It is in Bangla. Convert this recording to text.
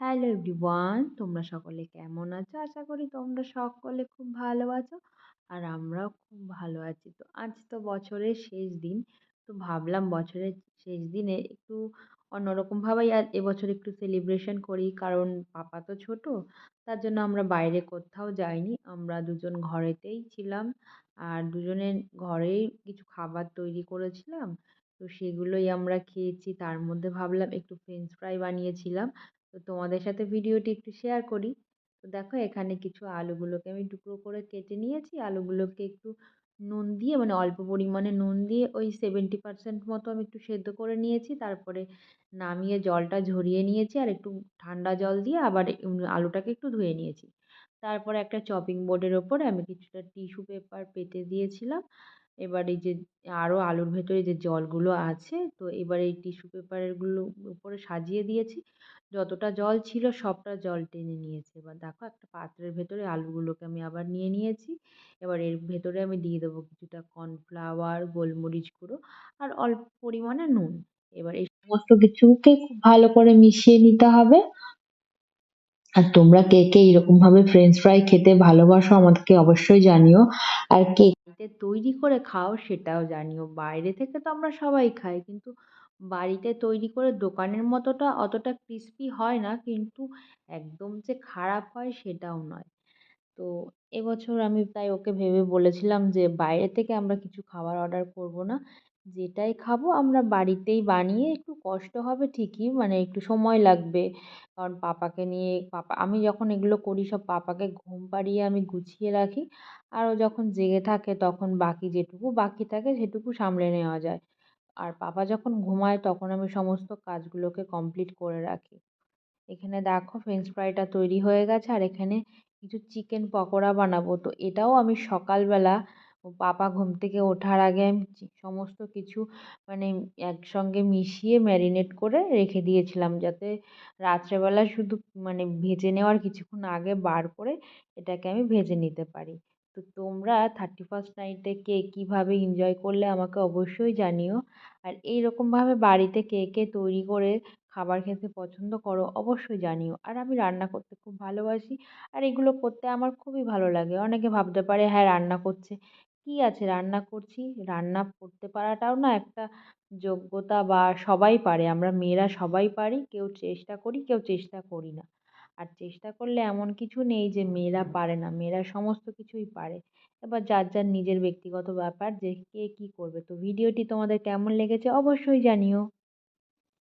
হ্যালো এভরিওয়ান, তোমরা সকলে কেমন আছো? আশা করি তোমরা সকলে খুব ভালো আছো। আর আমরাও খুব ভালো আছি। তো আজ তো বছরের শেষ দিন। তো ভাবলাম বছরের শেষ দিনে একটু অন্যরকমভাবেই আর এবছর একটু সেলিব্রেশন করি। কারণ পাপা তো ছোট, তার জন্য আমরা বাইরে কোথাও যাইনি। আমরা দুজন ঘরেতেই ছিলাম। আর দুজনের ঘরেই কিছু খাবার তৈরি করেছিলাম। তো সেগুলোই আমরা খেয়েছি। তার মধ্যে ভাবলাম একটু ফ্রেঞ্চ ফ্রাই বানিয়েছিলাম। তো তোমাদের সাথে ভিডিওটি একটু শেয়ার করি। তো দেখো এখানে কিছু আলুগুলোকে আমি টুকরো করে কেটে নিয়েছি। আলুগুলোকে একটু নুন দিয়ে মানে অল্প পরিমাণে নুন দিয়ে ওই 70% মতো আমি একটু সেদ্ধ করে নিয়েছি। তারপরে নামিয়ে জলটা ঝরিয়ে নিয়েছি আর একটু ঠান্ডা জল দিয়ে আবার আলুটাকে একটু ধুয়ে নিয়েছি। তারপরে একটা চপিং বোর্ডের ওপরে আমি কিছুটা টিস্যু পেপার পেতে দিয়েছিলাম। এবার এই যে আরও আলুর ভেতরে যে জলগুলো আছে, তো এবার এই টিস্যু পেপারগুলো উপরে সাজিয়ে দিয়েছি। যতটা জল ছিল সবটা জল টেনে নিয়েছে। এবার দেখো একটা পাত্রের ভেতরে আলুগুলোকে আমি আবার নিয়ে নিয়েছি। এবার এর ভেতরে আমি দিয়ে দেবো কিছুটা কর্নফ্লাওয়ার, গোলমরিচ গুঁড়ো আর অল্প পরিমাণে নুন। এবার এই সমস্ত কিছুকে খুব ভালো করে মিশিয়ে নিতে হবে। আর তোমরা কে কে এরকম ভাবে ফ্রেঞ্চ ফ্রাই খেতে ভালোবাসো আমাকে অবশ্যই জানিও। আর কে বাড়িতে তৈরি করে খাও সেটাও জানিও। বাইরে থেকে তো আমরা সবাই খাই, কিন্তু বাড়িতে তৈরি করে দোকানের মতোটা অতটা ক্রিস্পি হয় না, কিন্তু একদম যে খারাপ হয় সেটাও নয়। তো এবছর আমি তাই ওকে ভেবে বলেছিলাম যে বাইরে থেকে আমরা কিছু খাবার অর্ডার করব না। যেটাই খাবো আমরা বাড়িতেই বানিয়ে, একটু কষ্ট হবে ঠিকই, মানে একটু সময় লাগবে। কারণ পাপাকে নিয়ে আমি যখন এগুলো করি সব পাপাকে ঘুম পাড়িয়ে আমি গুছিয়ে রাখি। আর ও যখন জেগে থাকে তখন বাকি যেটুকু বাকি থাকে সেটুকু সামলে নেওয়া যায়। আর পাপা যখন ঘুমায় তখন আমি সমস্ত কাজগুলোকে কমপ্লিট করে রাখি। এখানে দেখো ফ্রেঞ্চ ফ্রাইটা তৈরি হয়ে গেছে আর এখানে কিছু চিকেন পকোড়া বানাবো। তো এটাও আমি সকালবেলা ও পাপা ঘুম থেকে ওঠার আগে আমি সমস্ত কিছু মানে একসঙ্গে মিশিয়ে ম্যারিনেট করে রেখে দিয়েছিলাম, যাতে রাত্রেবেলা শুধু মানে ভেজে নেওয়ার কিছুক্ষণ আগে বার করে এটাকে আমি ভেজে নিতে পারি। তো তোমরা 31st নাইটে কে কীভাবে এনজয় করলে আমাকে অবশ্যই জানিও। আর এইরকমভাবে বাড়িতে কে কে তৈরি করে খাবার খেতে পছন্দ করো অবশ্যই জানিও। আর আমি রান্না করতে খুব ভালোবাসি। আর এগুলো করতে আমার খুবই ভালো লাগে। অনেকে ভাবতে পারে হ্যাঁ রান্না করছে, কী আছে রান্না করছি। রান্না করতে পারাটাও না একটা যোগ্যতা, বা সবাই পারে, আমরা মেয়েরা সবাই পারি। কেউ চেষ্টা করি, কেউ চেষ্টা করি না। আর চেষ্টা করলে এমন কিছু নেই যে মেয়েরা পারে না, মেয়েরা সমস্ত কিছুই পারে। এবার যার যার নিজের ব্যক্তিগত ব্যাপার যে কে কী করবে। তো ভিডিওটি তোমাদের কেমন লেগেছে অবশ্যই জানিও।